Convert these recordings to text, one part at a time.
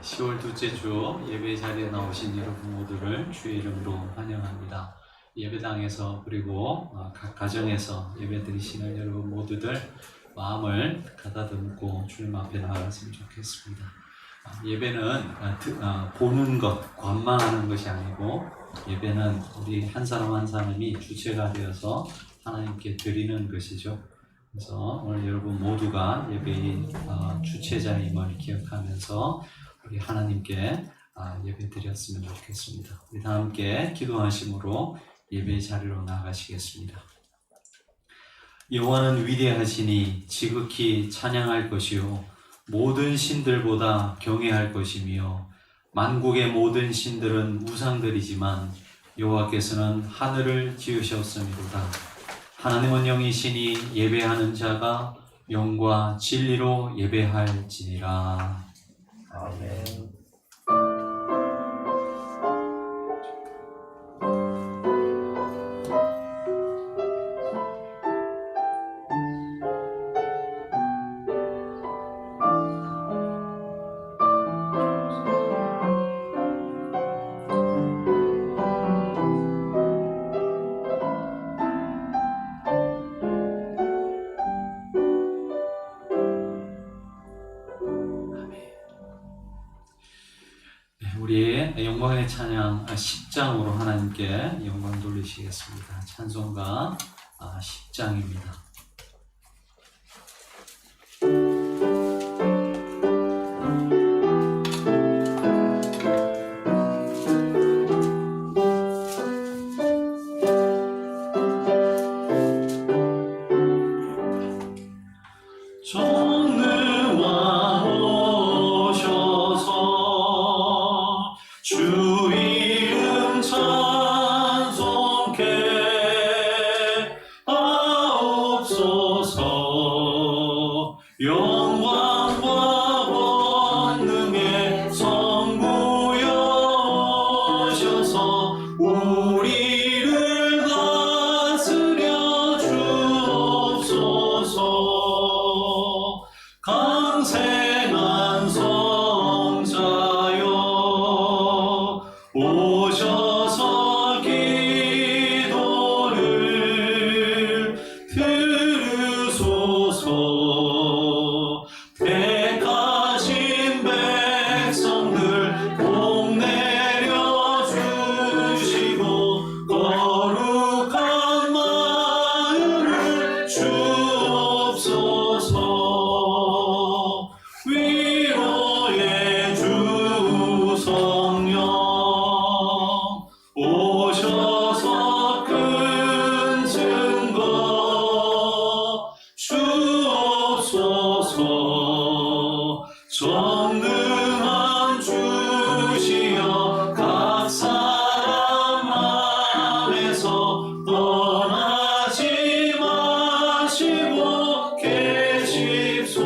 10월 둘째 주 예배 자리에 나오신 여러분 모두를 주의 이름으로 환영합니다. 예배당에서 그리고 각 가정에서 예배 드리시는 여러분 모두들 마음을 가다듬고 주님 앞에 나아갔으면 좋겠습니다. 예배는 보는 것, 관망하는 것이 아니고 예배는 우리 한 사람 한 사람이 주체가 되어서 하나님께 드리는 것이죠. 그래서 오늘 여러분 모두가 예배의 주체자임을 기억하면서 우리 하나님께 예배 드렸으면 좋겠습니다. 우리 다 함께 기도하심으로 예배의 자리로 나아가시겠습니다. 여호와는 위대하시니 지극히 찬양할 것이요 모든 신들보다 경외할 것이며 만국의 모든 신들은 우상들이지만 여호와께서는 하늘을 지으셨음이로다. 하나님은 영이시니 예배하는 자가 영과 진리로 예배할지니라. 아멘. 우리의 영광의 찬양 10장으로 하나님께 영광 돌리시겠습니다. 찬송가 10장입니다. 전능한 주시여 각 사람 마음에서 떠나지 마시고 계십소서.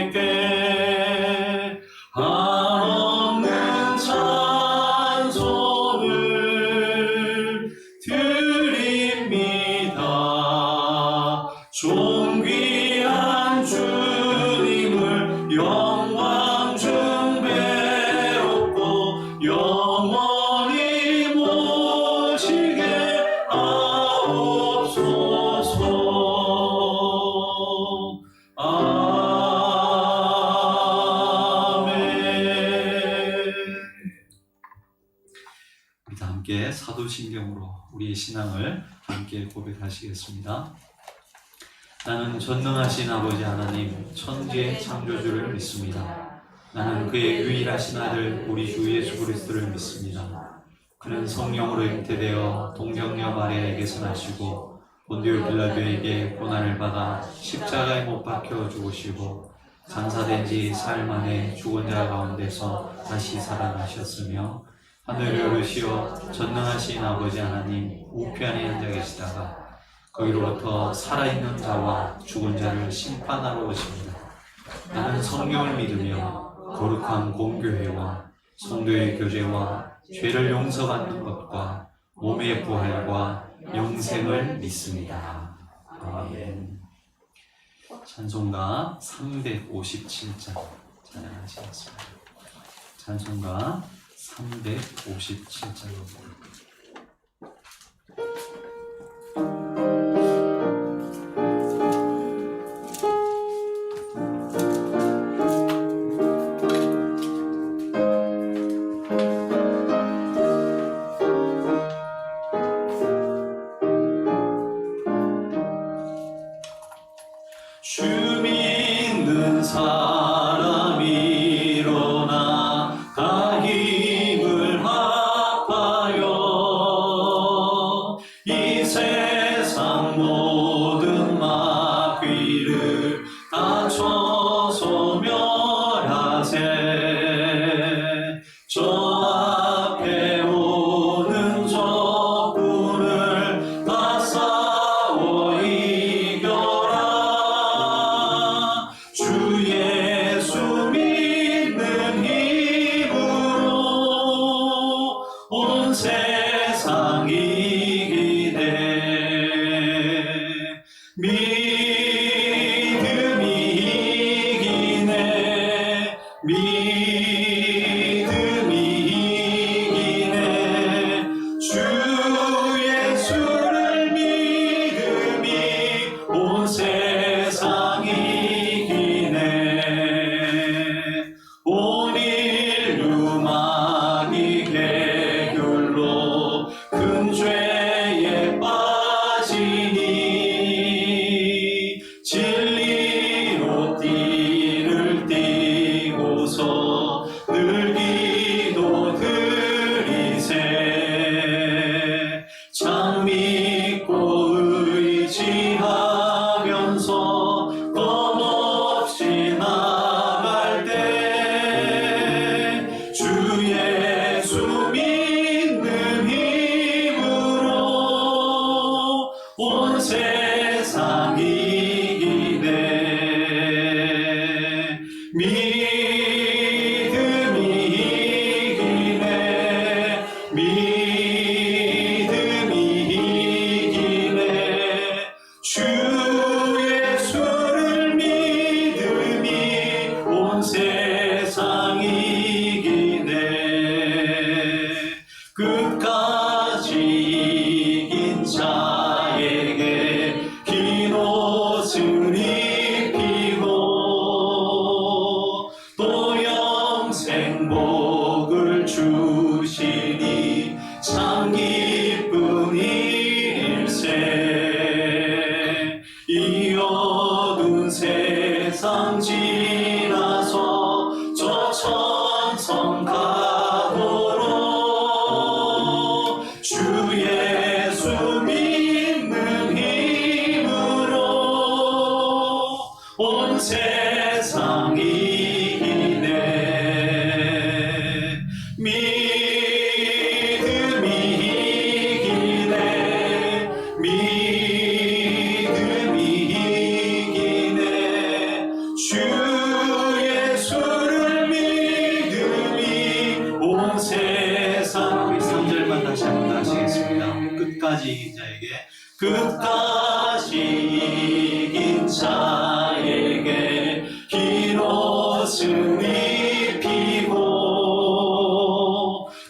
성삼위일체께 한없는 찬송을 존귀한 주님을 영광 중배롭고 영원히 모시게 하옵소서. 아멘. 우리 다 함께 사도신경으로 우리의 신앙을 함께 고백하시겠습니다. 나는 전능하신 아버지 하나님 천지의 창조주를 믿습니다. 나는 그의 유일하신 아들 우리 주 예수 그리스도를 믿습니다. 그는 성령으로 잉태되어 동정녀 마리아에게서 나시고 본디오 빌라도에게 고난을 받아 십자가에 못 박혀 죽으시고 장사된 지 사흘 만에 죽은 자 가운데서 다시 살아나셨으며 하늘에 오르시어 전능하신 아버지 하나님 우편에 앉아 계시다가 거기로부터 살아있는 자와 죽은 자를 심판하러 오십니다. 나는 성령을 믿으며 거룩한 공교회와 성도의 교제와 죄를 용서받는 것과 몸의 부활과 영생을 믿습니다. 아멘. 찬송가 357장 찬양하시겠습니다. 찬송가 357장. 주 믿는 사람 일어나 다 힘을 합하여 이 세상 모든 마귀를 다 쳐서 멸하세. 저 앞에 오는 적군을 다 싸워 이겨라. 주 예수 믿는 힘으로 온 세상 이기네. 믿음이 이기네. 믿음이 이기네. 주 예수를 믿음이 온 세상 이기네. 온 인류 마귀 개결로 큰 죄에 빠지니 진리로 띠를 띠고서 늘 기도 드리세. 참 믿고 의지하면서 겁없이 나갈 때 주 예수 믿는 힘으로 온 세상 이기네. 믿음이 이기네. 믿음이 이기네. 주 예수를 믿음이 온 세상 이기네. 끝까지 이긴 자에게 긴 옷을 입히고 또 영생 복을 주시니 참 기쁜 일세. 이 어두운 세상 지나서 저 천성 가도록 주 예수 믿는 힘으로 온 세상 이기네. 믿음이 이기네. 믿음이 이기네. 주 예수를 믿음이 온 세상. 우리 3절만 다시 한번 하시겠습니다. 끝까지 이긴 자에게, 끝까지 이긴 자에게 긴 옷을 입히고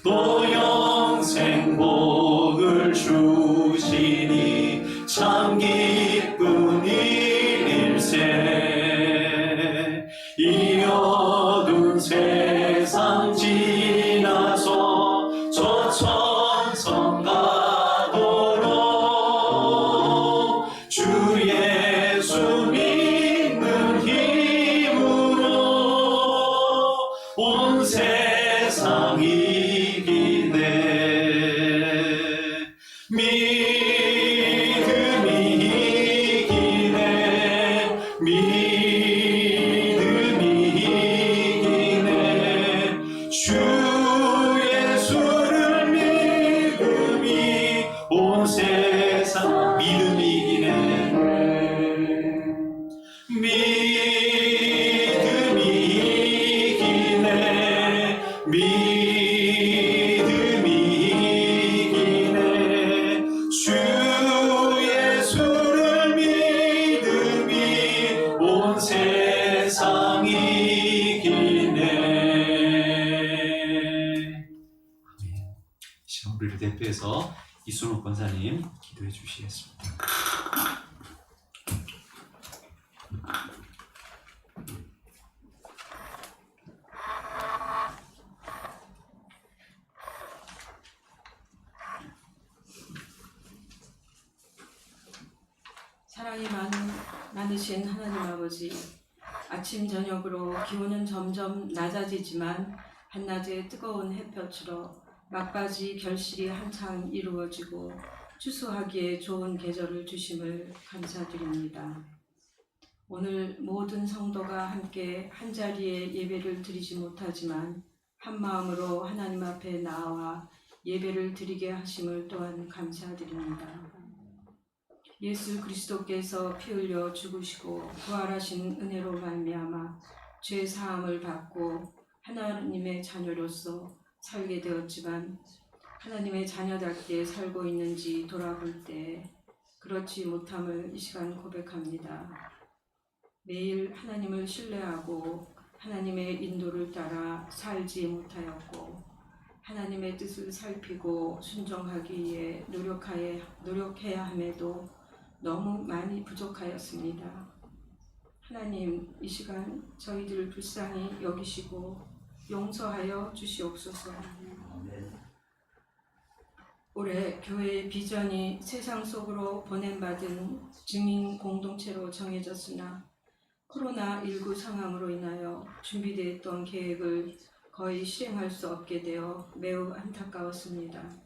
또 영생 복을 주시니 참 기쁜 일세. 이 어두운 세상 지나서 저 천성 가도록 주 예수 믿는 힘으로 온 세상 이기네. 믿음이 이기네. 믿음이 이기네. 주 예수를 믿음이 온 세상. 믿음이 이기네. 믿음이 이기네. 믿음이 이기네. 주 예수를 믿음이 온 대표해서 이순옥 권사님 기도해 주시겠습니다. 사랑이 많으신 하나님 아버지, 아침 저녁으로 기온은 점점 낮아지지만 한낮의 뜨거운 햇볕으로 막바지 결실이 한창 이루어지고 추수하기에 좋은 계절을 주심을 감사드립니다. 오늘 모든 성도가 함께 한자리에 예배를 드리지 못하지만 한마음으로 하나님 앞에 나와 예배를 드리게 하심을 또한 감사드립니다. 예수 그리스도께서 피 흘려 죽으시고 부활하신 은혜로 말미암아 죄 사함을 받고 하나님의 자녀로서 살게 되었지만 하나님의 자녀답게 살고 있는지 돌아볼 때 그렇지 못함을 이 시간 고백합니다. 매일 하나님을 신뢰하고 하나님의 인도를 따라 살지 못하였고 하나님의 뜻을 살피고 순종하기 위해 노력해야 함에도 너무 많이 부족하였습니다. 하나님, 이 시간 저희들을 불쌍히 여기시고 용서하여 주시옵소서. 올해 교회의 비전이 세상 속으로 보냄받은 증인 공동체로 정해졌으나 코로나19 상황으로 인하여 준비되었던 계획을 거의 실행할 수 없게 되어 매우 안타까웠습니다.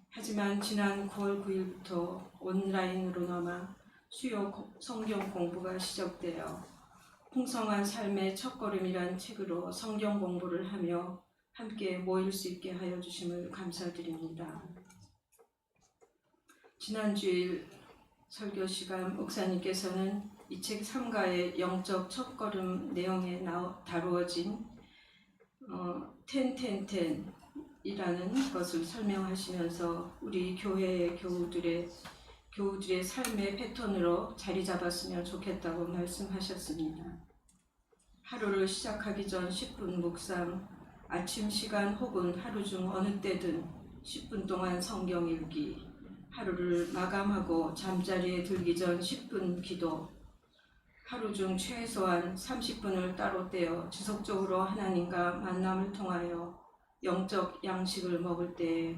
하지만 지난 9월 9일부터 온라인으로나마 수요 성경 공부가 시작되어 풍성한 삶의 첫걸음이란 책으로 성경 공부를 하며 함께 모일 수 있게 하여 주심을 감사드립니다. 지난 주일 설교 시간 목사님께서는 이 책 3가의 영적 첫걸음 내용에 다루어진 이라는 것을 설명하시면서 우리 교회의 교우들의 삶의 패턴으로 자리 잡았으면 좋겠다고 말씀하셨습니다. 하루를 시작하기 전 10분 묵상, 아침 시간 혹은 하루 중 어느 때든 10분 동안 성경 읽기, 하루를 마감하고 잠자리에 들기 전 10분 기도, 하루 중 최소한 30분을 따로 떼어 지속적으로 하나님과 만남을 통하여 영적 양식을 먹을 때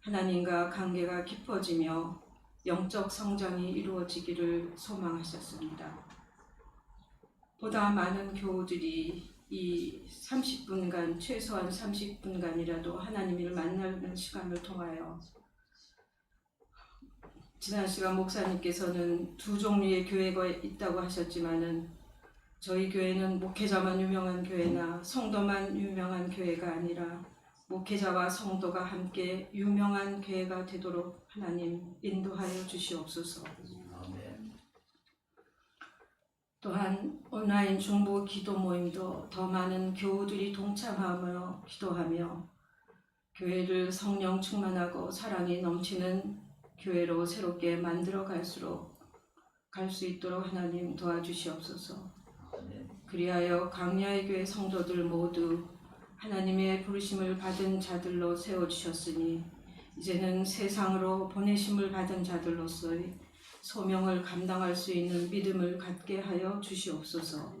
하나님과 관계가 깊어지며 영적 성장이 이루어지기를 소망하셨습니다. 보다 많은 교우들이 이 30분간, 최소한 30분간이라도 하나님을 만나는 시간을 통하여 지난 시간 목사님께서는 두 종류의 교회가 있다고 하셨지만은 저희 교회는 목회자만 유명한 교회나 성도만 유명한 교회가 아니라 목회자와 성도가 함께 유명한 교회가 되도록 하나님 인도하여 주시옵소서. 또한 온라인 중보 기도 모임도 더 많은 교우들이 동참하며 기도하며 교회를 성령 충만하고 사랑이 넘치는 교회로 새롭게 만들어 갈 수 있도록 하나님 도와주시옵소서. 그리하여 광야의 교회 성도들 모두 하나님의 부르심을 받은 자들로 세워주셨으니 이제는 세상으로 보내심을 받은 자들로서의 소명을 감당할 수 있는 믿음을 갖게 하여 주시옵소서.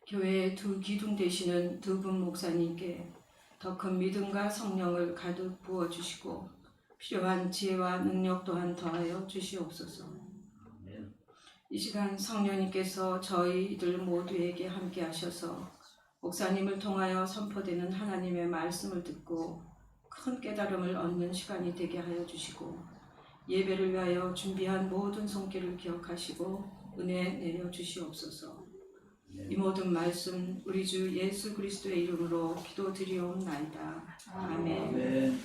교회의 두 기둥 되시는 두 분 목사님께 더 큰 믿음과 성령을 가득 부어주시고 필요한 지혜와 능력 또한 더하여 주시옵소서. 이 시간 성령님께서 저희들 모두에게 함께 하셔서 목사님을 통하여 선포되는 하나님의 말씀을 듣고 큰 깨달음을 얻는 시간이 되게 하여 주시고 예배를 위하여 준비한 모든 손길을 기억하시고 은혜 내려 주시옵소서. 이 모든 말씀 우리 주 예수 그리스도의 이름으로 기도드리옵나이다. 아멘.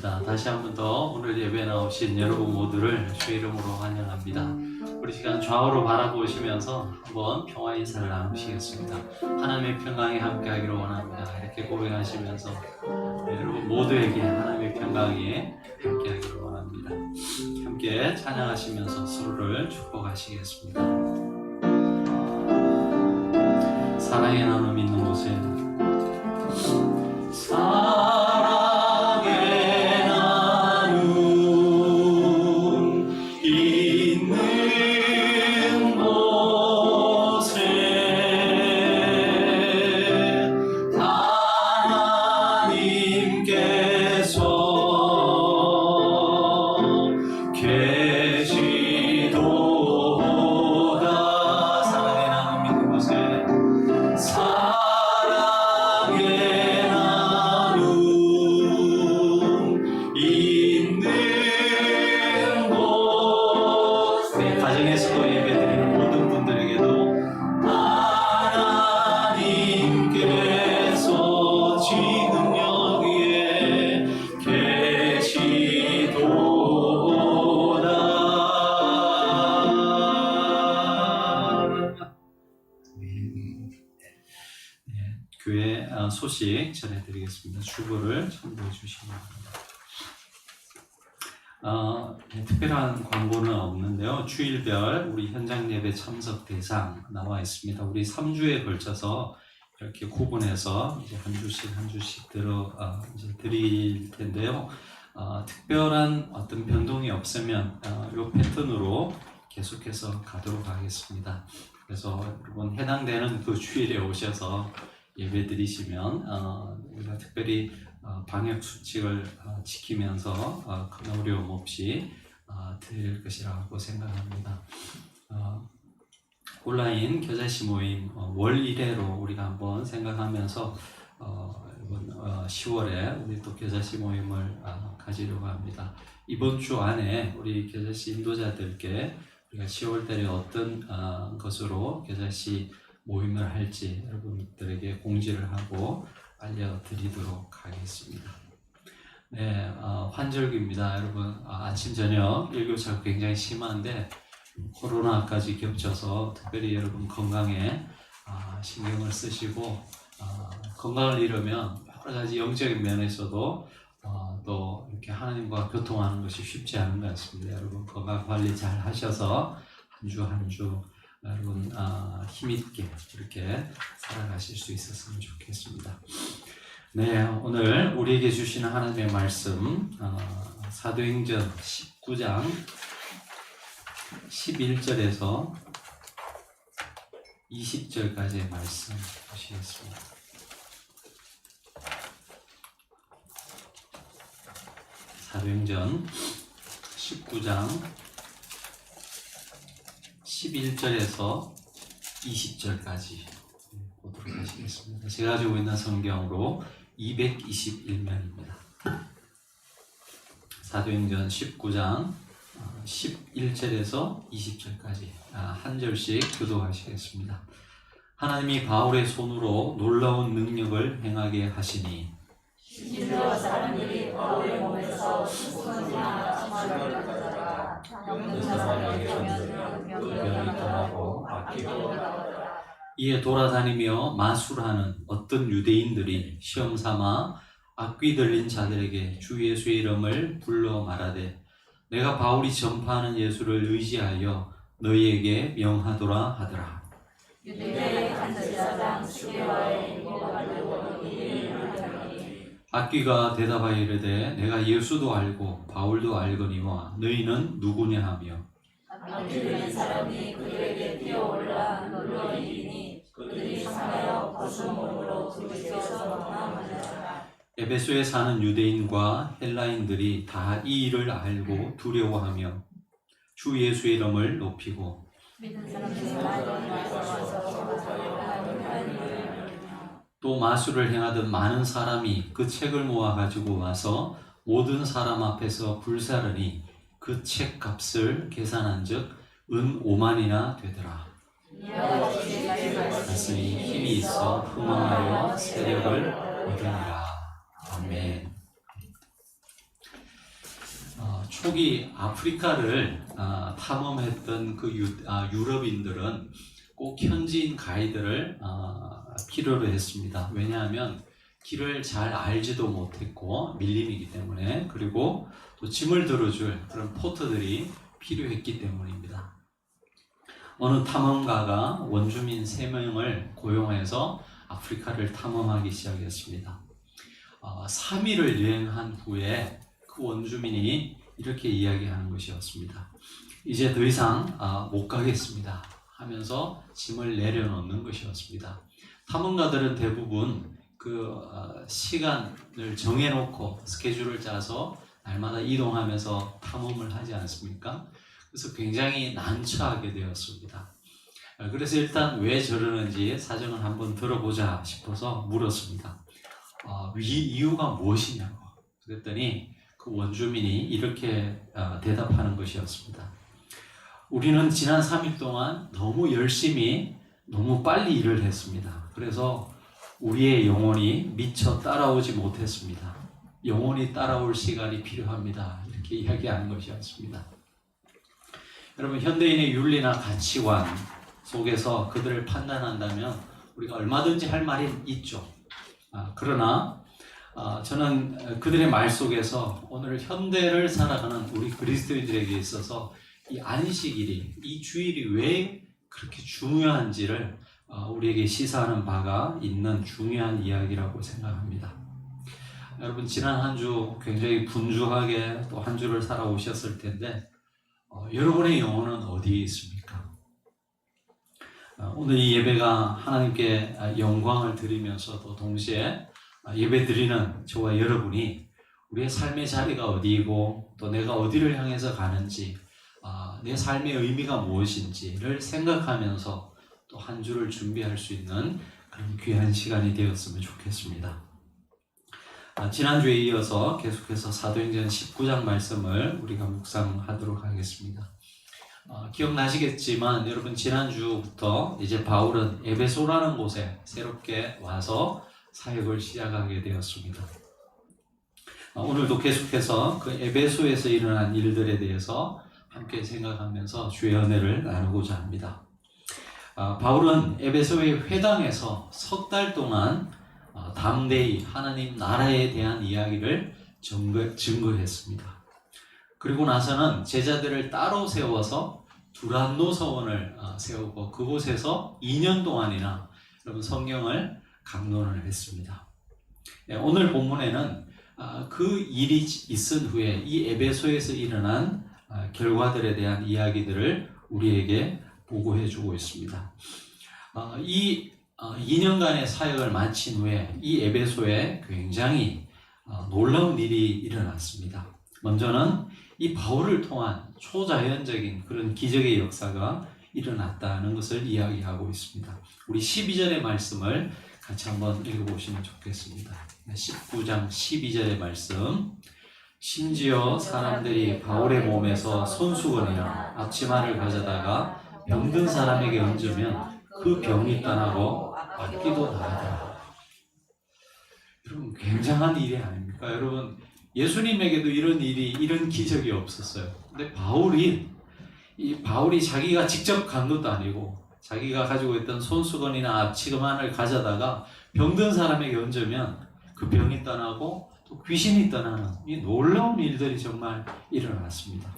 기도하겠습니다. 다시 한 번 더 오늘 예배 나오신 여러분 모두를 주의 이름으로 환영합니다. 우리 시간 좌우로 바라보시면서 한번 평화 인사를 나누시겠습니다. 하나님의 평강이 함께하기를 원합니다. 이렇게 고백하시면서 여러분 모두에게 하나님의 평강이 함께하기를 원합니다. 함께 찬양하시면서 서로를 축복하시겠습니다. 사랑의 나눔 있는 곳에 사랑의 나눔 있는 곳에 하나님께서 계시도다. 사랑의 나눔 있는 곳에 사랑의 나눔 있는 곳. 가정에서도 예배드리는 모든 분들에게도 하나님께서 지금 여기에 계시도다. 교회 소식 전해드리겠습니다. 주보를 첨부해 주시기 바랍니다. 특별한 광고는 없는데요. 주일별 우리 현장 예배 참석 대상 나와 있습니다. 우리 3주에 걸쳐서 이렇게 구분해서 이제 한 주씩 이제 드릴 텐데요. 특별한 어떤 변동이 없으면 이 패턴으로 계속해서 가도록 하겠습니다. 그래서 여러분 해당되는 그 주일에 오셔서 예배 드리시면 우리가 특별히 방역 수칙을 지키면서 큰 어려움 없이 드릴 것이라고 생각합니다. 온라인 겨자씨 모임 월 1회로 우리가 한번 생각하면서 이번 10월에 우리 또 겨자씨 모임을 가지려고 합니다. 이번 주 안에 우리 겨자씨 인도자들께 우리가 10월 달에 어떤 것으로 겨자씨 모임을 할지 여러분들에게 공지를 하고 알려드리도록 하겠습니다. 네, 환절기입니다. 여러분 아침 저녁 일교차가 굉장히 심한데 코로나까지 겹쳐서 특별히 여러분 건강에 신경을 쓰시고 건강을 잃으면 여러 가지 영적인 면에서도 또 이렇게 하나님과 교통하는 것이 쉽지 않은 것 같습니다. 여러분 건강 관리 잘 하셔서 한 주 한 주 여러분 힘있게 이렇게 살아가실 수 있었으면 좋겠습니다. 네, 오늘 우리에게 주시는 하나님의 말씀 사도행전 19장 11절에서 20절까지의 말씀 보시겠습니다. 사도행전 19장 11절에서 20절까지 보도록 하시겠습니다. 제가 가지고 있는 성경으로 221면입니다. 사도행전 19장 11절에서 20절까지 한 절씩 교독하시겠습니다. 하나님이 바울의 손으로 놀라운 능력을 행하게 하시니 신들과 사람들이 바울의 몸에서 수건이나 치마를 가져다가 병든 사람에게 주면 병이 떠나고 악기도 나오더라. 이에 돌아다니며 마술하는 어떤 유대인들이 시험삼아 악귀 들린 자들에게 주 예수의 이름을 불러 말하되 내가 바울이 전파하는 예수를 의지하여 너희에게 명하도라 하더라. 유대의 한 제사장 스게와의 인고가 되고 이를 물더니 악귀가 대답하여 이르되 내가 예수도 알고 바울도 알거니와 너희는 누구냐 하며 악귀 들린 사람이 그들에게 뛰어올라 눌러 이기니 그들이 상하여 벗은 몸으로 부딪혀서 도망하더라. 에베소에 사는 유대인과 헬라인들이 다 이 일을 알고 두려워하며 주 예수의 이름을 높이고 믿는 사람들이 많이 와서 하나님을 또 마술을 행하던 많은 사람이 그 책을 모아 가지고 와서 모든 사람 앞에서 불사르니 그 책 값을 계산한즉 은 5만이나 되더라. 가슴이 힘이 있어 흥망하여 세력을 얻으니라. 아멘. 초기 아프리카를 탐험했던 그 유럽인들은 꼭 현지인 가이드를 필요로 했습니다. 왜냐하면 길을 잘 알지도 못했고 밀림이기 때문에, 그리고 또 짐을 들어줄 그런 포터들이 필요했기 때문입니다. 어느 탐험가가 원주민 3명을 고용해서 아프리카를 탐험하기 시작했습니다. 3일을 여행한 후에 그 원주민이 이렇게 이야기하는 것이었습니다. 이제 더 이상 못 가겠습니다 하면서 짐을 내려놓는 것이었습니다. 탐험가들은 대부분 그 시간을 정해놓고 스케줄을 짜서 날마다 이동하면서 탐험을 하지 않습니까? 그래서 굉장히 난처하게 되었습니다. 그래서 일단 왜 저러는지 사정을 한번 들어보자 싶어서 물었습니다. 이유가 무엇이냐고. 그랬더니 그 원주민이 이렇게 대답하는 것이었습니다. 우리는 지난 3일 동안 너무 열심히 너무 빨리 일을 했습니다. 그래서 우리의 영혼이 미처 따라오지 못했습니다. 영혼이 따라올 시간이 필요합니다. 이렇게 이야기하는 것이었습니다. 여러분, 현대인의 윤리나 가치관 속에서 그들을 판단한다면 우리가 얼마든지 할 말이 있죠. 그러나 저는 그들의 말 속에서 오늘 현대를 살아가는 우리 그리스도인들에게 있어서 이 안식일이, 이 주일이 왜 그렇게 중요한지를 우리에게 시사하는 바가 있는 중요한 이야기라고 생각합니다. 여러분, 지난 한 주 굉장히 분주하게 또 한 주를 살아오셨을 텐데 여러분의 영혼은 어디에 있습니까? 오늘 이 예배가 하나님께 영광을 드리면서도 동시에 예배 드리는 저와 여러분이 우리의 삶의 자리가 어디이고 또 내가 어디를 향해서 가는지, 내 삶의 의미가 무엇인지를 생각하면서 또 한 주를 준비할 수 있는 그런 귀한 시간이 되었으면 좋겠습니다. 지난주에 이어서 계속해서 사도행전 19장 말씀을 우리가 묵상하도록 하겠습니다. 기억나시겠지만 여러분, 지난주부터 이제 바울은 에베소라는 곳에 새롭게 와서 사역을 시작하게 되었습니다. 오늘도 계속해서 그 에베소에서 일어난 일들에 대해서 함께 생각하면서 주의 은혜를 나누고자 합니다. 바울은 에베소의 회당에서 석 달 동안 담대히 하나님 나라에 대한 이야기를 증거했습니다. 그리고 나서는 제자들을 따로 세워서 두란노 서원을 세우고 그곳에서 2년 동안이나 여러분 성경을 강론을 했습니다. 오늘 본문에는 그 일이 있은 후에 이 에베소에서 일어난 결과들에 대한 이야기들을 우리에게 보고해 주고 있습니다. 이 2년간의 사역을 마친 후에 이 에베소에 굉장히 놀라운 일이 일어났습니다. 먼저는 이 바울을 통한 초자연적인 그런 기적의 역사가 일어났다는 것을 이야기하고 있습니다. 우리 12절의 말씀을 같이 한번 읽어보시면 좋겠습니다. 19장 12절의 말씀. 심지어 사람들이 바울의 몸에서 손수건이나 앞치마를 가져다가 병든 사람에게 얹으면 그 병이 떠나고 악기도 나가더라. 여러분, 굉장한 일이 아닙니까? 여러분, 예수님에게도 이런 기적이 없었어요. 근데 바울이 자기가 직접 간 것도 아니고 자기가 가지고 있던 손수건이나 앞치마를 가져다가 병든 사람에게 얹으면 그 병이 떠나고 또 귀신이 떠나는 이 놀라운 일들이 정말 일어났습니다.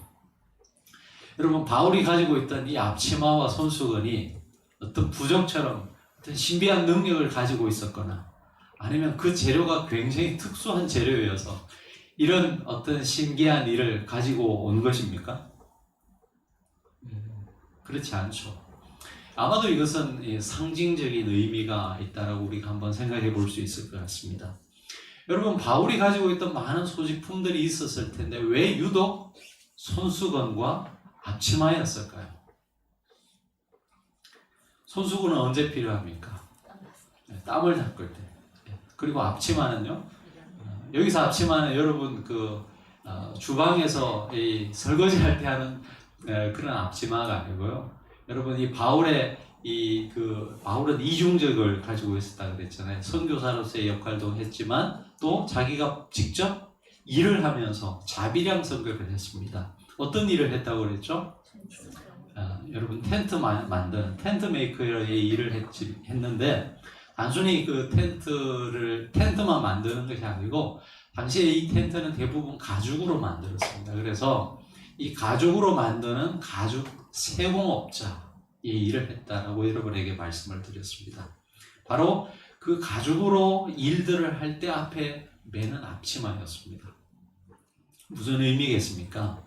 여러분, 바울이 가지고 있던 이 앞치마와 손수건이 어떤 부적처럼 어떤 신비한 능력을 가지고 있었거나 아니면 그 재료가 굉장히 특수한 재료여서 이런 어떤 신기한 일을 가지고 온 것입니까? 그렇지 않죠. 아마도 이것은 상징적인 의미가 있다라고 우리가 한번 생각해 볼 수 있을 것 같습니다. 여러분, 바울이 가지고 있던 많은 소지품들이 있었을 텐데 왜 유독 손수건과 앞치마였을까요? 손수건은 언제 필요합니까? 땀을 닦을 때. 그리고 앞치마는요? 여기서 앞치마는 여러분 주방에서 설거지할 때 하는 그런 앞치마가 아니고요. 여러분, 이 바울은 이중적을 가지고 있었다 그랬잖아요. 선교사로서의 역할도 했지만 또 자기가 직접 일을 하면서 자비량 선교를 했습니다. 어떤 일을 했다고 그랬죠? 여러분 텐트 만드는 텐트 메이커의 일을 했는데 단순히 그 텐트만 만드는 것이 아니고 당시에 이 텐트는 대부분 가죽으로 만들었습니다. 그래서 이 가죽으로 만드는 가죽 세공업자의 일을 했다라고 여러분에게 말씀을 드렸습니다. 바로 그 가죽으로 일들을 할 때 앞에 매는 앞치마였습니다. 무슨 의미겠습니까?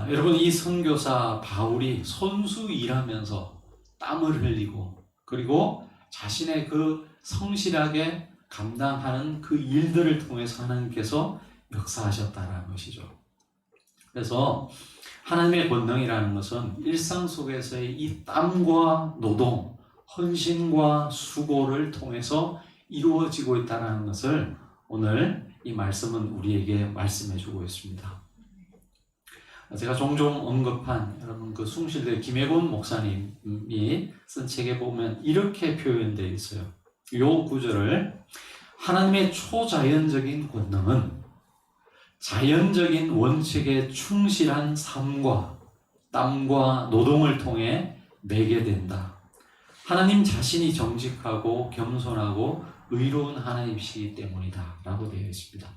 여러분 이 선교사 바울이 손수 일하면서 땀을 흘리고 그리고 자신의 그 성실하게 감당하는 그 일들을 통해서 하나님께서 역사하셨다는 것이죠. 그래서 하나님의 권능이라는 것은 일상 속에서의 이 땀과 노동, 헌신과 수고를 통해서 이루어지고 있다는 것을 오늘 이 말씀은 우리에게 말씀해 주고 있습니다. 제가 종종 언급한 여러분 그 숭실대 김혜곤 목사님이 쓴 책에 보면 이렇게 표현되어 있어요. 이 구절을 하나님의 초자연적인 권능은 자연적인 원칙에 충실한 삶과 땀과 노동을 통해 매게 된다. 하나님 자신이 정직하고 겸손하고 의로운 하나님이시기 때문이다 라고 되어 있습니다.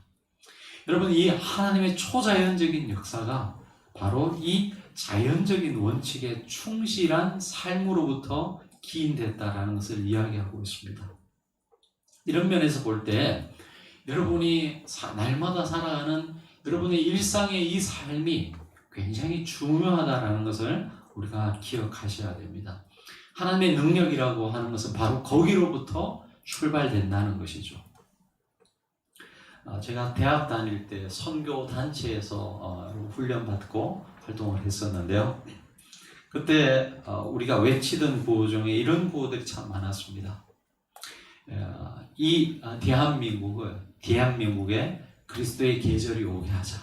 여러분 이 하나님의 초자연적인 역사가 바로 이 자연적인 원칙에 충실한 삶으로부터 기인됐다라는 것을 이야기하고 있습니다. 이런 면에서 볼 때 여러분이 날마다 살아가는 여러분의 일상의 이 삶이 굉장히 중요하다라는 것을 우리가 기억하셔야 됩니다. 하나님의 능력이라고 하는 것은 바로 거기로부터 출발된다는 것이죠. 제가 대학 다닐 때 선교 단체에서 훈련받고 활동을 했었는데요. 그때 우리가 외치던 구호 중에 이런 구호들이 참 많았습니다. 이 대한민국에 그리스도의 계절이 오게 하자,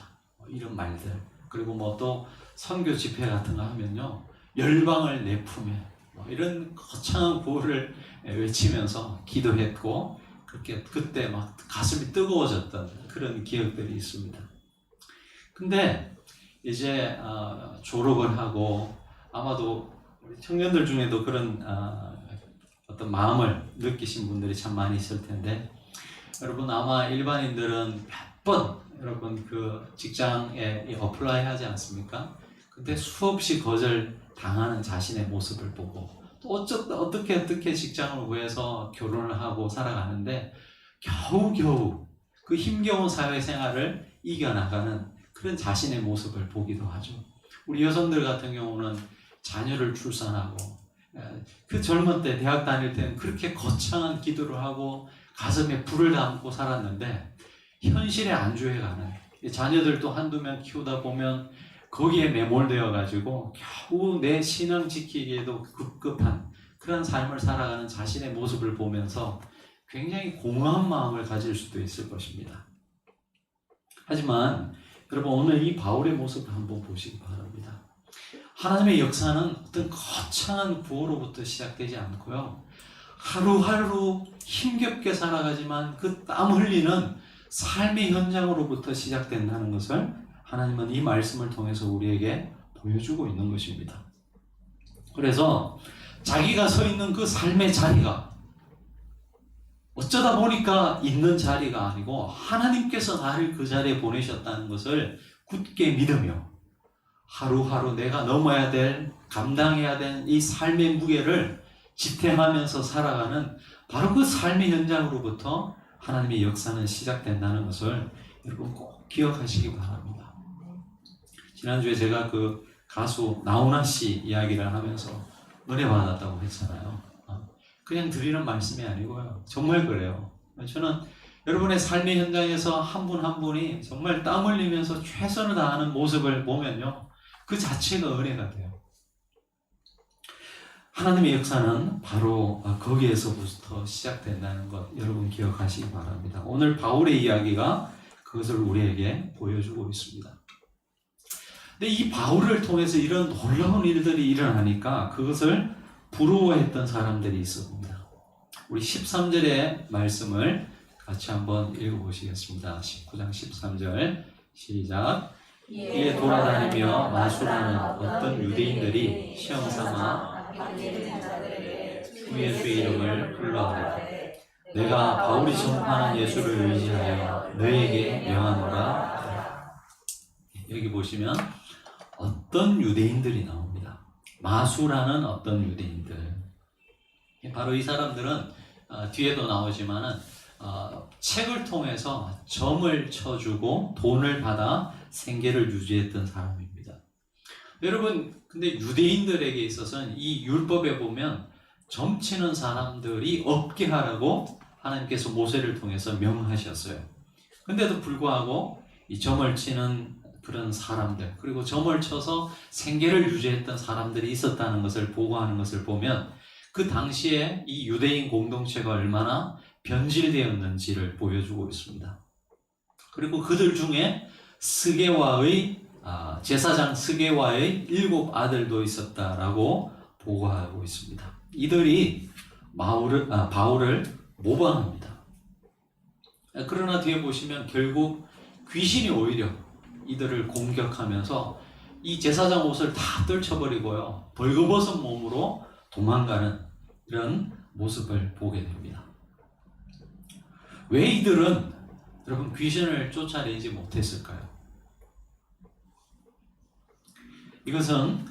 이런 말들. 그리고 뭐 또 선교 집회 같은 거 하면요, 열방을 내 품에, 이런 거창한 구호를 외치면서 기도했고, 그때 막 가슴이 뜨거워졌던 그런 기억들이 있습니다. 근데 이제 졸업을 하고 아마도 우리 청년들 중에도 그런 어떤 마음을 느끼신 분들이 참 많이 있을 텐데, 여러분 아마 일반인들은 몇 번 여러분 그 직장에 어플라이 하지 않습니까? 근데 수없이 거절 당하는 자신의 모습을 보고 또 어떻게 직장을 구해서 결혼을 하고 살아가는데 겨우겨우 그 힘겨운 사회생활을 이겨나가는 그런 자신의 모습을 보기도 하죠. 우리 여성들 같은 경우는 자녀를 출산하고, 그 젊은 때 대학 다닐 때는 그렇게 거창한 기도를 하고 가슴에 불을 담고 살았는데 현실에 안주해가는, 자녀들도 한두 명 키우다 보면 거기에 매몰되어 가지고 겨우 내 신앙 지키기에도 급급한 그런 삶을 살아가는 자신의 모습을 보면서 굉장히 공허한 마음을 가질 수도 있을 것입니다. 하지만 여러분 오늘 이 바울의 모습을 한번 보시기 바랍니다. 하나님의 역사는 어떤 거창한 구호로부터 시작되지 않고요, 하루하루 힘겹게 살아가지만 그 땀 흘리는 삶의 현장으로부터 시작된다는 것을 하나님은 이 말씀을 통해서 우리에게 보여주고 있는 것입니다. 그래서 자기가 서 있는 그 삶의 자리가 어쩌다 보니까 있는 자리가 아니고 하나님께서 나를 그 자리에 보내셨다는 것을 굳게 믿으며 하루하루 내가 넘어야 될, 감당해야 될 이 삶의 무게를 지탱하면서 살아가는 바로 그 삶의 현장으로부터 하나님의 역사는 시작된다는 것을 여러분 꼭 기억하시기 바랍니다. 지난주에 제가 그 가수 나훈아 씨 이야기를 하면서 은혜 받았다고 했잖아요. 그냥 드리는 말씀이 아니고요, 정말 그래요. 저는 여러분의 삶의 현장에서 한 분 한 분이 정말 땀 흘리면서 최선을 다하는 모습을 보면요, 그 자체가 은혜가 돼요. 하나님의 역사는 바로 거기에서부터 시작된다는 것 여러분 기억하시기 바랍니다. 오늘 바울의 이야기가 그것을 우리에게 보여주고 있습니다. 근데 이 바울을 통해서 이런 놀라운 일들이 일어나니까 그것을 부러워했던 사람들이 있었습니다. 우리 13절의 말씀을 같이 한번 읽어보시겠습니다. 19장 13절 시작. 이에 이에 돌아다니며 마술하는 어떤 유대인들이 시험 삼아 믿는 자들에게 주 예수의 이름을 불러하되 내가 바울이 전파하는 예수를 의지하여 너에게 명하노라. 여기 보시면 어떤 유대인들이 나옵니다. 마술하는 어떤 유대인들. 바로 이 사람들은 뒤에도 나오지만은 책을 통해서 점을 쳐주고 돈을 받아 생계를 유지했던 사람입니다. 여러분, 근데 유대인들에게 있어서는 이 율법에 보면 점 치는 사람들이 없게 하라고 하나님께서 모세를 통해서 명하셨어요. 근데도 불구하고 이 점을 치는 그런 사람들, 그리고 점을 쳐서 생계를 유지했던 사람들이 있었다는 것을 보고하는 것을 보면 그 당시에 이 유대인 공동체가 얼마나 변질되었는지를 보여주고 있습니다. 그리고 그들 중에 스게와의 제사장 스게와의 7 아들도 있었다라고 보고하고 있습니다. 이들이 바울을 모방합니다. 그러나 뒤에 보시면 결국 귀신이 오히려 이들을 공격하면서 이 제사장 옷을 다 떨쳐버리고요, 벌거벗은 몸으로 도망가는 이런 모습을 보게 됩니다. 왜 이들은 여러분 귀신을 쫓아내지 못했을까요? 이것은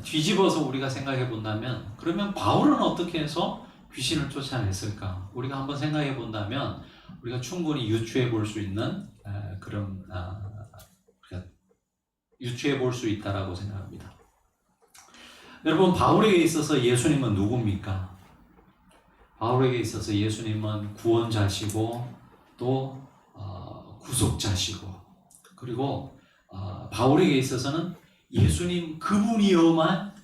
뒤집어서 우리가 생각해 본다면, 그러면 바울은 어떻게 해서 귀신을 쫓아냈을까? 우리가 한번 생각해 본다면 우리가 충분히 유추해 볼 수 있는 그런 유추해 볼 수 있다라고 생각합니다. 여러분, 바울에게 있어서 예수님은 누굽니까? 바울에게 있어서 예수님은 구원자시고 또 구속자시고, 그리고 바울에게 있어서는 예수님 그분이어야만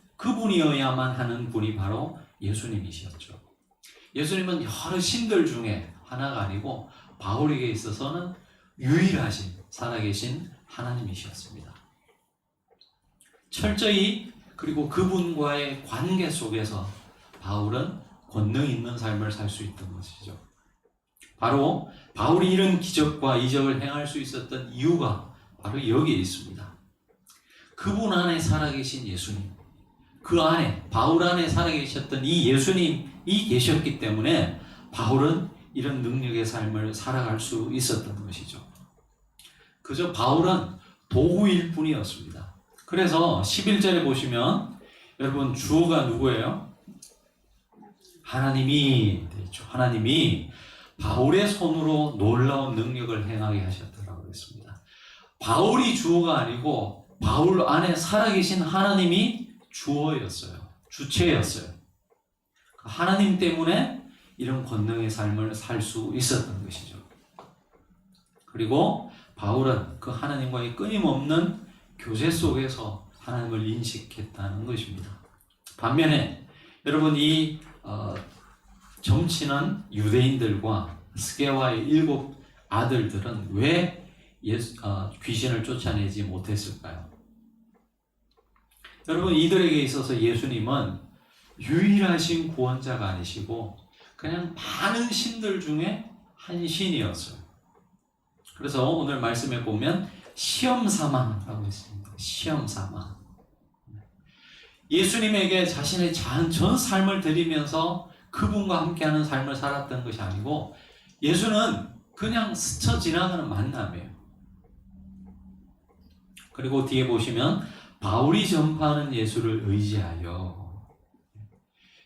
하는 분이 바로 예수님이셨죠. 예수님은 여러 신들 중에 하나가 아니고 바울에게 있어서는 유일하신 살아계신 하나님이셨습니다. 철저히 그리고 그분과의 관계 속에서 바울은 권능 있는 삶을 살 수 있던 것이죠. 바로 바울이 이런 기적과 이적을 행할 수 있었던 이유가 바로 여기에 있습니다. 그분 안에 살아계신 예수님, 그 안에 바울 안에 살아계셨던 이 예수님이 계셨기 때문에 바울은 이런 능력의 삶을 살아갈 수 있었던 것이죠. 그저 바울은 도구일 뿐이었습니다. 그래서 11절에 보시면 여러분 주어가 누구예요? 하나님이 되죠. 하나님이 바울의 손으로 놀라운 능력을 행하게 하셨다라고 했습니다. 바울이 주어가 아니고 바울 안에 살아계신 하나님이 주어였어요. 주체였어요. 하나님 때문에 이런 권능의 삶을 살 수 있었던 것이죠. 그리고 바울은 그 하나님과의 끊임없는 교제 속에서 하나님을 인식했다는 것입니다. 반면에 여러분 이 점치는 유대인들과 스게와의 7 아들들은 왜 귀신을 쫓아내지 못했을까요? 여러분 이들에게 있어서 예수님은 유일하신 구원자가 아니시고 그냥 많은 신들 중에 한 신이었어요. 그래서 오늘 말씀에 보면 시험삼아라고 했습니다. 시험삼아. 예수님에게 자신의 전 삶을 드리면서 그분과 함께하는 삶을 살았던 것이 아니고 예수는 그냥 스쳐 지나가는 만남이에요. 그리고 뒤에 보시면 바울이 전파하는 예수를 의지하여.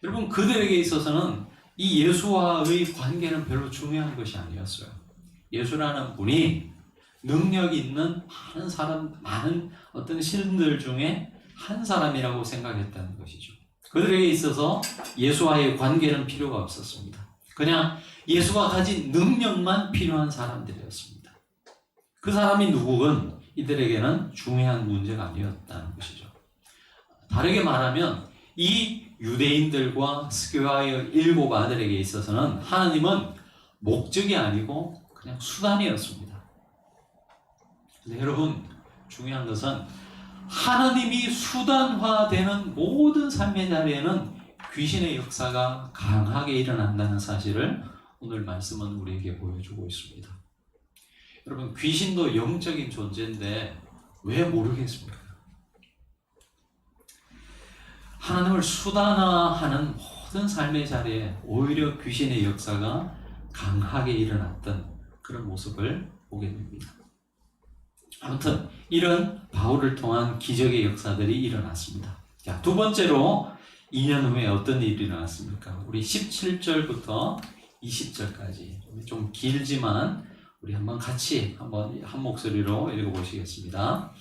여러분 그들에게 있어서는 이 예수와의 관계는 별로 중요한 것이 아니었어요. 예수라는 분이 능력 있는 많은 어떤 신들 중에 한 사람이라고 생각했다는 것이죠. 그들에게 있어서 예수와의 관계는 필요가 없었습니다. 그냥 예수가 가진 능력만 필요한 사람들이었습니다. 그 사람이 누구건 이들에게는 중요한 문제가 아니었다는 것이죠. 다르게 말하면 이 유대인들과 스게와의 7 아들에게 있어서는 하나님은 목적이 아니고 그냥 수단이었습니다. 근데 여러분 중요한 것은 하나님이 수단화되는 모든 삶의 자리에는 귀신의 역사가 강하게 일어난다는 사실을 오늘 말씀은 우리에게 보여주고 있습니다. 여러분, 귀신도 영적인 존재인데 왜 모르겠습니까? 하나님을 수단화하는 모든 삶의 자리에 오히려 귀신의 역사가 강하게 일어났던 그런 모습을 보게 됩니다. 아무튼 이런 바울을 통한 기적의 역사들이 일어났습니다. 자, 두 번째로 2년 후에 어떤 일이 일어났습니까? 우리 17절부터 20절까지 좀 길지만 우리 한번 같이 한 목소리로 읽어보시겠습니다.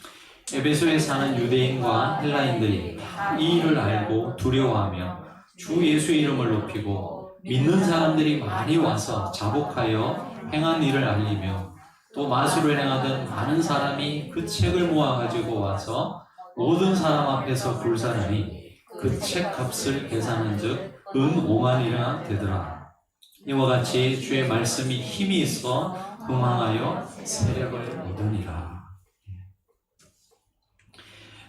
에베소에 사는 유대인과 헬라인들이 이 일을 알고 두려워하며 주 예수 이름을 높이고 믿는 사람들이 많이 와서 자복하여 행한 일을 알리며 또 마술을 행하던 많은 사람이 그 책을 모아가지고 와서 모든 사람 앞에서 불사르니 그 책 값을 계산한 즉 은 5만이나 되더라. 이와 같이 주의 말씀이 힘이 있어 흥황하여 세력을 얻으니라.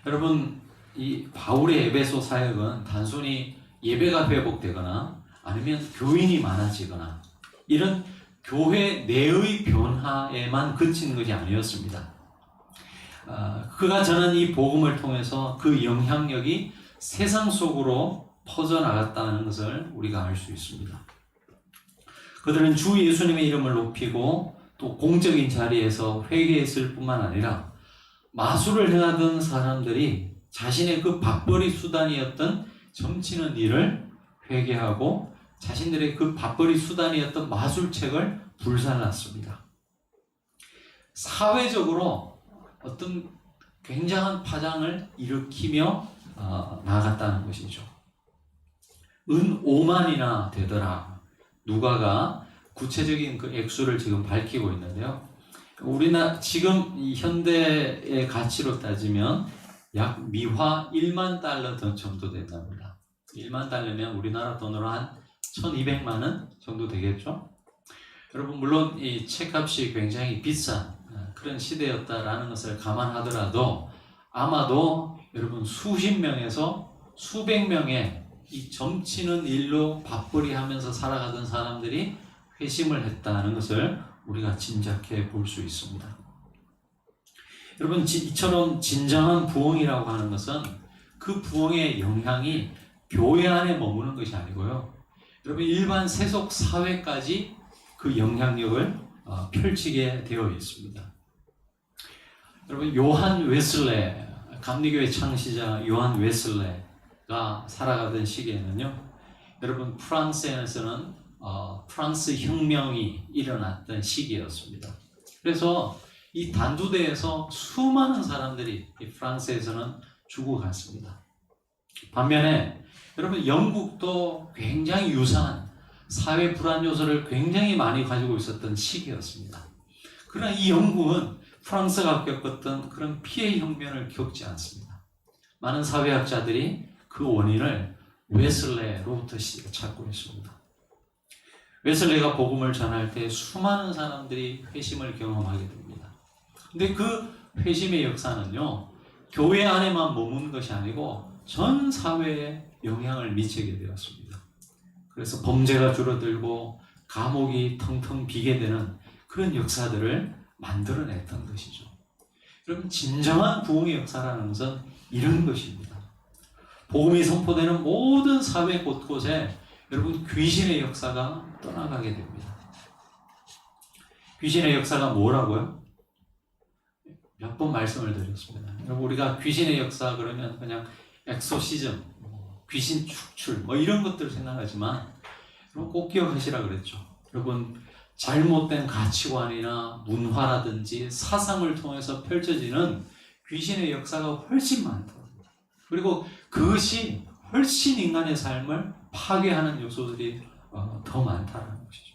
여러분, 이 바울의 에베소 사역은 단순히 예배가 회복되거나 아니면 교인이 많아지거나 이런 교회 내의 변화에만 그친 것이 아니었습니다. 그가 전한 이 복음을 통해서 그 영향력이 세상 속으로 퍼져나갔다는 것을 우리가 알 수 있습니다. 그들은 주 예수님의 이름을 높이고 또 공적인 자리에서 회개했을 뿐만 아니라 마술을 행하던 사람들이 자신의 그 밥벌이 수단이었던 점치는 일을 회개하고 자신들의 그 밥벌이 수단이었던 마술책을 불살랐습니다. 사회적으로 어떤 굉장한 파장을 일으키며 나아갔다는 것이죠. 은 5만이나 되더라. 누가가 구체적인 그 액수를 지금 밝히고 있는데요. 우리나라 지금 이 현대의 가치로 따지면 약 미화 1만 달러 정도 된답니다. 1만 달러면 우리나라 돈으로 한 1200만 원 정도 되겠죠? 여러분, 물론 이 책값이 굉장히 비싼 그런 시대였다라는 것을 감안하더라도 아마도 여러분 수십 명에서 수백 명의 이 점치는 일로 밥벌이 하면서 살아가던 사람들이 회심을 했다는 것을 우리가 짐작해 볼 수 있습니다. 여러분, 이처럼 진정한 부흥이라고 하는 것은 그 부흥의 영향이 교회 안에 머무는 것이 아니고요. 여러분, 일반 세속 사회까지 그 영향력을 펼치게 되어 있습니다. 여러분, 요한 웨슬레, 감리교회 창시자 요한 웨슬레가 살아가던 시기에는요, 여러분, 프랑스에서는 프랑스 혁명이 일어났던 시기였습니다. 그래서 이 단두대에서 수많은 사람들이 이 프랑스에서는 죽어갔습니다. 반면에 여러분, 영국도 굉장히 유사한 사회 불안 요소를 굉장히 많이 가지고 있었던 시기였습니다. 그러나 이 영국은 프랑스가 겪었던 그런 피해 혁명을 겪지 않습니다. 많은 사회학자들이 그 원인을 웨슬레로부터 찾고 있습니다. 웨슬레가 복음을 전할 때 수많은 사람들이 회심을 경험하게 됩니다. 근데 그 회심의 역사는요, 교회 안에만 머무는 것이 아니고 전 사회에 영향을 미치게 되었습니다. 그래서 범죄가 줄어들고 감옥이 텅텅 비게 되는 그런 역사들을 만들어냈던 것이죠. 여러분, 진정한 부흥의 역사라는 것은 이런 것입니다. 복음이 선포되는 모든 사회 곳곳에 여러분, 귀신의 역사가 떠나가게 됩니다. 귀신의 역사가 뭐라고요? 몇 번 말씀을 드렸습니다. 여러분, 우리가 귀신의 역사 그러면 그냥 엑소시즘, 귀신 축출 이런 것들을 생각하지만 여러분, 꼭 기억하시라 그랬죠. 여러분, 잘못된 가치관이나 문화라든지 사상을 통해서 펼쳐지는 귀신의 역사가 훨씬 많다고. 그리고 그것이 훨씬 인간의 삶을 파괴하는 요소들이 더 많다는 것이죠.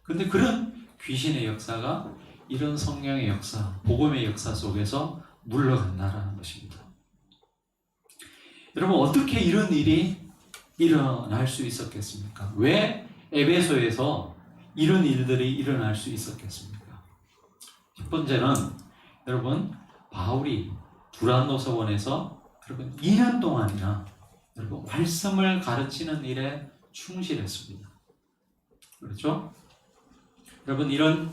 그런데 그런 귀신의 역사가 이런 성령의 역사, 복음의 역사 속에서 물러간다는 것입니다. 여러분, 어떻게 이런 일이 일어날 수 있었겠습니까? 왜 에베소에서 이런 일들이 일어날 수 있었겠습니까? 첫 번째는 여러분, 바울이 두란노서원에서 여러분 2년 동안이나 여러분 말씀을 가르치는 일에 충실했습니다. 그렇죠? 여러분 이런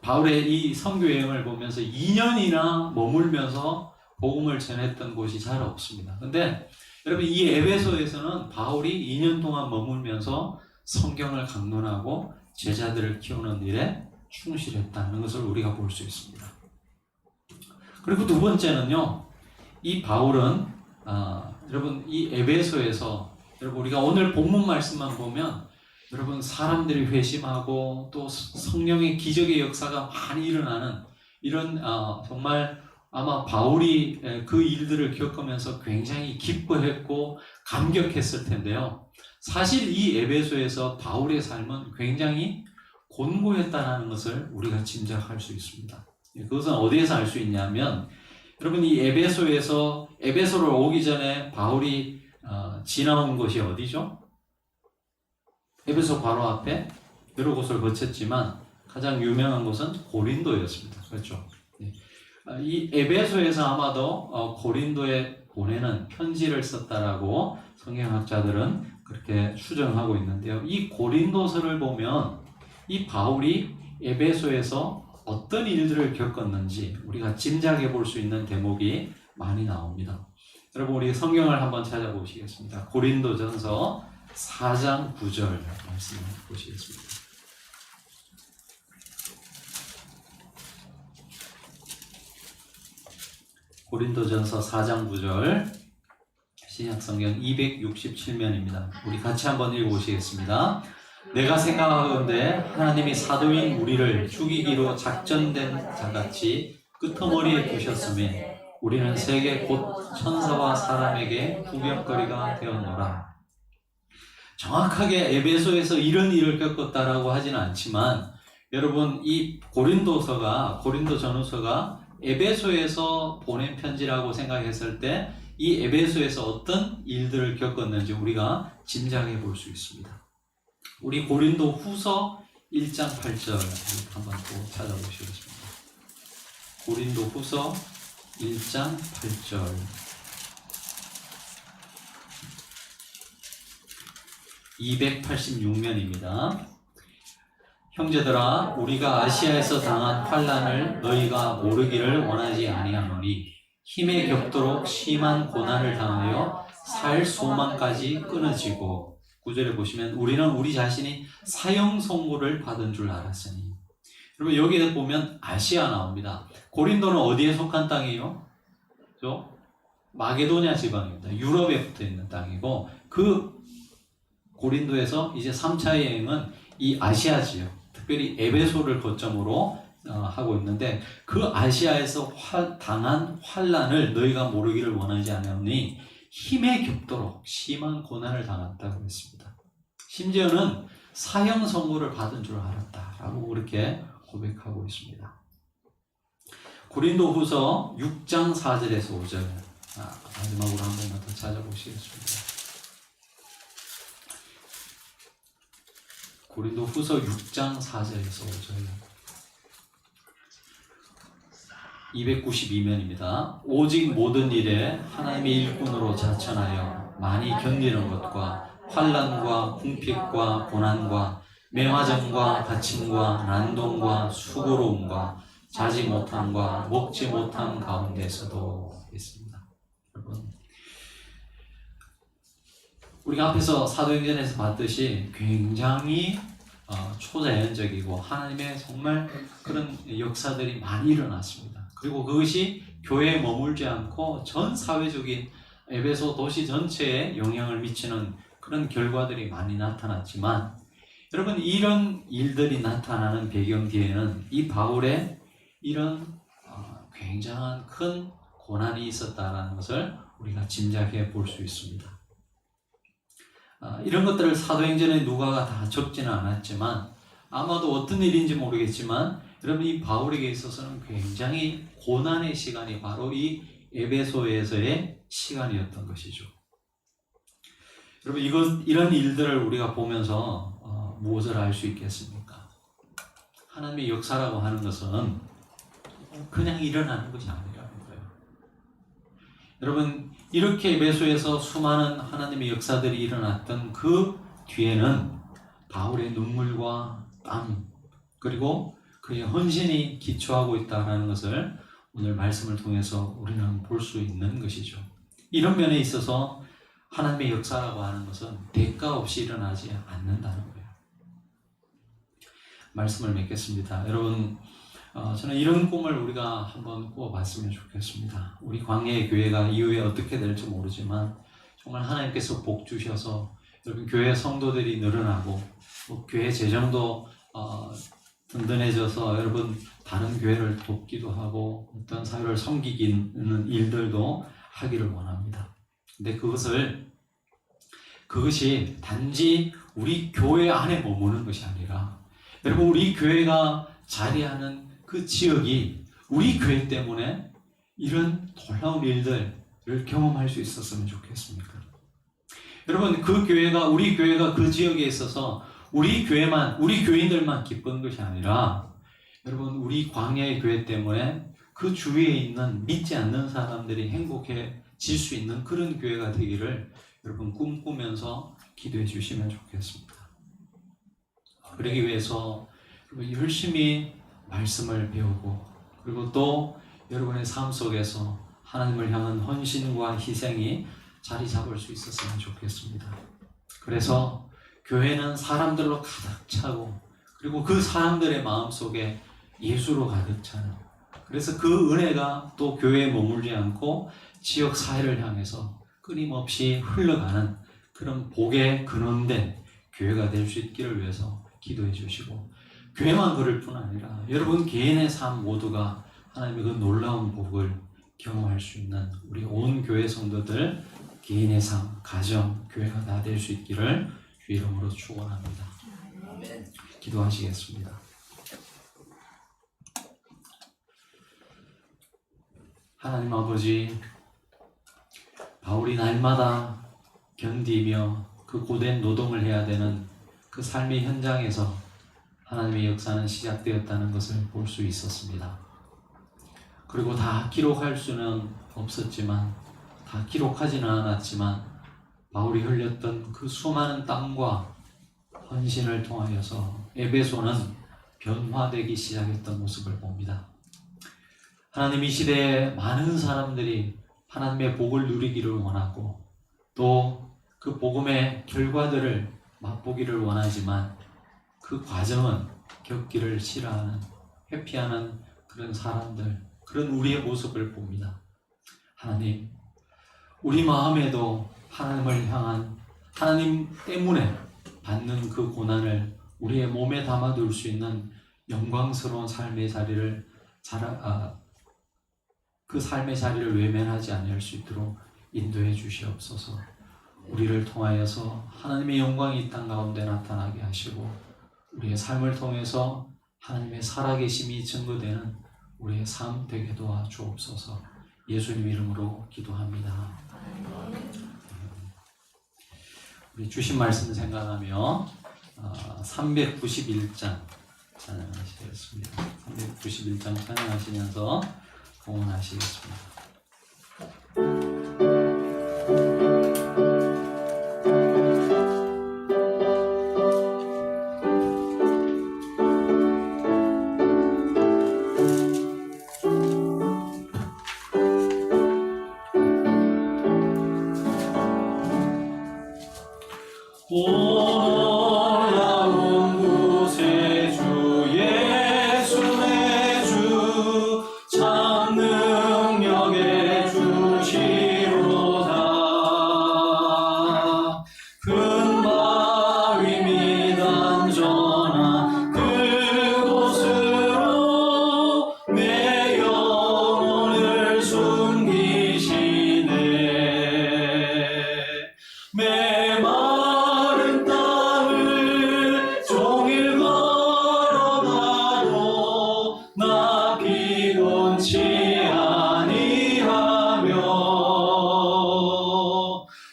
바울의 이 선교 여행을 보면서 2년이나 머물면서 복음을 전했던 곳이 잘 없습니다. 근데 여러분 이 에베소에서는 바울이 2년 동안 머물면서 성경을 강론하고 제자들을 키우는 일에 충실했다는 것을 우리가 볼 수 있습니다. 그리고 두 번째는요, 이 바울은 여러분 이 에베소에서 여러분 우리가 오늘 본문 말씀만 보면 여러분 사람들이 회심하고 또 성령의 기적의 역사가 많이 일어나는 이런 정말 아마 바울이 그 일들을 겪으면서 굉장히 기뻐했고 감격했을 텐데요. 사실 이 에베소에서 바울의 삶은 굉장히 곤고했다는 것을 우리가 짐작할 수 있습니다. 그것은 어디에서 알 수 있냐면 여러분 이 에베소를 오기 전에 바울이 지나온 곳이 어디죠? 에베소 바로 앞에 여러 곳을 거쳤지만 가장 유명한 곳은 고린도였습니다. 그렇죠? 이 에베소에서 아마도 고린도에 보내는 편지를 썼다라고 성경학자들은 그렇게 추정하고 있는데요. 이 고린도서를 보면 이 바울이 에베소에서 어떤 일들을 겪었는지 우리가 짐작해 볼 수 있는 대목이 많이 나옵니다. 여러분 우리 성경을 한번 찾아보시겠습니다. 고린도전서 4장 9절 말씀을 보시겠습니다. 고린도전서 4장 9절 신약성경 267면입니다. 우리 같이 한번 읽어보시겠습니다. 내가 생각하건대 하나님이 사도인 우리를 죽이기로 작전된 자같이 끄트머리에 두셨음에 우리는 세계 곧 천사와 사람에게 구경거리가 되었노라. 정확하게 에베소에서 이런 일을 겪었다라고 하지는 않지만 여러분 이 고린도전후서가 에베소에서 보낸 편지라고 생각했을 때 이 에베소에서 어떤 일들을 겪었는지 우리가 짐작해 볼 수 있습니다. 우리 고린도 후서 1장 8절 한번 또 찾아보시겠습니다. 고린도 후서 1장 8절 (286면입니다) 형제들아 우리가 아시아에서 당한 환난을 너희가 모르기를 원하지 아니하노니 힘에 겹도록 심한 고난을 당하여 살 소망까지 끊어지고 9절에 보시면 우리는 우리 자신이 사형 선고를 받은 줄 알았으니. 여러분 여기에 보면 아시아 나옵니다. 고린도는 어디에 속한 땅이에요? 그렇죠? 마게도냐 지방입니다. 유럽에 붙어 있는 땅이고 그 고린도에서 이제 3차 여행은 이 아시아 지역, 특별히 에베소를 거점으로 하고 있는데 그 아시아에서 당한 환난을 너희가 모르기를 원하지 않으니 힘에 겹도록 심한 고난을 당했다고 했습니다. 심지어는 사형 선고를 받은 줄 알았다라고 그렇게 고백하고 있습니다. 고린도 후서 6장 4절에서 5절 마지막으로 한 번만 더 찾아보시겠습니다. 고린도 후서 6장 4절에서 5절 292면입니다. 오직 모든 일에 하나님의 일꾼으로 자천하여 많이 견디는 것과 환난과 궁핍과 고난과 매화정과 갇힘과 난동과 수고로움과 자지 못함과 먹지 못함 가운데서도 있습니다. 여러분 우리가 앞에서 사도행전에서 봤듯이 굉장히 초자연적이고 하나님의 정말 그런 역사들이 많이 일어났습니다. 그리고 그것이 교회에 머물지 않고 전 사회적인 에베소 도시 전체에 영향을 미치는 그런 결과들이 많이 나타났지만 여러분 이런 일들이 나타나는 배경 뒤에는 이 바울의 이런 굉장한 큰 고난이 있었다는 것을 우리가 짐작해 볼 수 있습니다. 이런 것들을 사도행전에 누가가 다 적지는 않았지만 아마도 어떤 일인지 모르겠지만 여러분 이 바울에게 있어서는 굉장히 고난의 시간이 바로 이 에베소에서의 시간이었던 것이죠. 여러분 이런 일들을 우리가 보면서 무엇을 알 수 있겠습니까? 하나님의 역사라고 하는 것은 그냥 일어나는 것이 아니라는 거예요. 여러분 이렇게 에베소에서 수많은 하나님의 역사들이 일어났던 그 뒤에는 바울의 눈물과 땀 그리고 그의 헌신이 기초하고 있다는 것을 오늘 말씀을 통해서 우리는 볼 수 있는 것이죠. 이런 면에 있어서 하나님의 역사라고 하는 것은 대가 없이 일어나지 않는다는 거예요. 말씀을 맺겠습니다. 여러분, 저는 이런 꿈을 우리가 한번 꾸어봤으면 좋겠습니다. 우리 광야의 교회가 이후에 어떻게 될지 모르지만 정말 하나님께서 복 주셔서 여러분 교회 성도들이 늘어나고 교회 재정도 든든해져서 여러분 다른 교회를 돕기도 하고 어떤 사회를 섬기기는 일들도 하기를 원합니다. 근데 그것이 단지 우리 교회 안에 머무는 것이 아니라 여러분 우리 교회가 자리하는 그 지역이 우리 교회 때문에 이런 놀라운 일들을 경험할 수 있었으면 좋겠습니까? 여러분 그 교회가 우리 교회가 그 지역에 있어서 우리 교인들만 기쁜 것이 아니라 여러분 우리 광야의 교회 때문에 그 주위에 있는 믿지 않는 사람들이 행복해질 수 있는 그런 교회가 되기를 여러분 꿈꾸면서 기도해 주시면 좋겠습니다. 그러기 위해서 열심히 말씀을 배우고 그리고 또 여러분의 삶 속에서 하나님을 향한 헌신과 희생이 자리 잡을 수 있었으면 좋겠습니다. 그래서 교회는 사람들로 가득 차고 그리고 그 사람들의 마음속에 예수로 가득 차는 그래서 그 은혜가 또 교회에 머물지 않고 지역 사회를 향해서 끊임없이 흘러가는 그런 복의 근원된 교회가 될 수 있기를 위해서 기도해 주시고 교회만 그럴 뿐 아니라 여러분 개인의 삶 모두가 하나님의 그 놀라운 복을 경험할 수 있는 우리 온 교회 성도들 개인의 삶, 가정, 교회가 다 될 수 있기를 주 이름으로 축원합니다. 기도하시겠습니다. 하나님 아버지, 바울이 날마다 견디며 그 고된 노동을 해야 되는 그 삶의 현장에서 하나님의 역사는 시작되었다는 것을 볼 수 있었습니다. 그리고 다 기록할 수는 없었지만 다 기록하지는 않았지만 바울이 흘렸던 그 수많은 땀과 헌신을 통하여서 에베소는 변화되기 시작했던 모습을 봅니다. 하나님 이 시대에 많은 사람들이 하나님의 복을 누리기를 원하고 또 그 복음의 결과들을 맛보기를 원하지만 그 과정은 겪기를 싫어하는 회피하는 그런 사람들 그런 우리의 모습을 봅니다. 하나님 우리 마음에도 하나님을 향한 하나님 때문에 받는 그 고난을 우리의 몸에 담아둘 수 있는 영광스러운 삶의 자리를 그 삶의 자리를 외면하지 않을 수 있도록 인도해 주시옵소서. 우리를 통하여서 하나님의 영광이 이 땅 가운데 나타나게 하시고 우리의 삶을 통해서 하나님의 살아계심이 증거되는 우리의 삶 되게 도와주옵소서. 예수님 이름으로 기도합니다. 우리 주신 말씀 생각하며 391장 찬양하시겠습니다. 391장 찬양하시면서 봉헌하시겠습니다. 올라온 구세주 예수의 주 참 능력의 주시로다. 큰 바위 미단전한 그곳으로 내 영혼을 숨기시네. 메마른 땅을 종일 걸어가도 나 피곤치 아니하며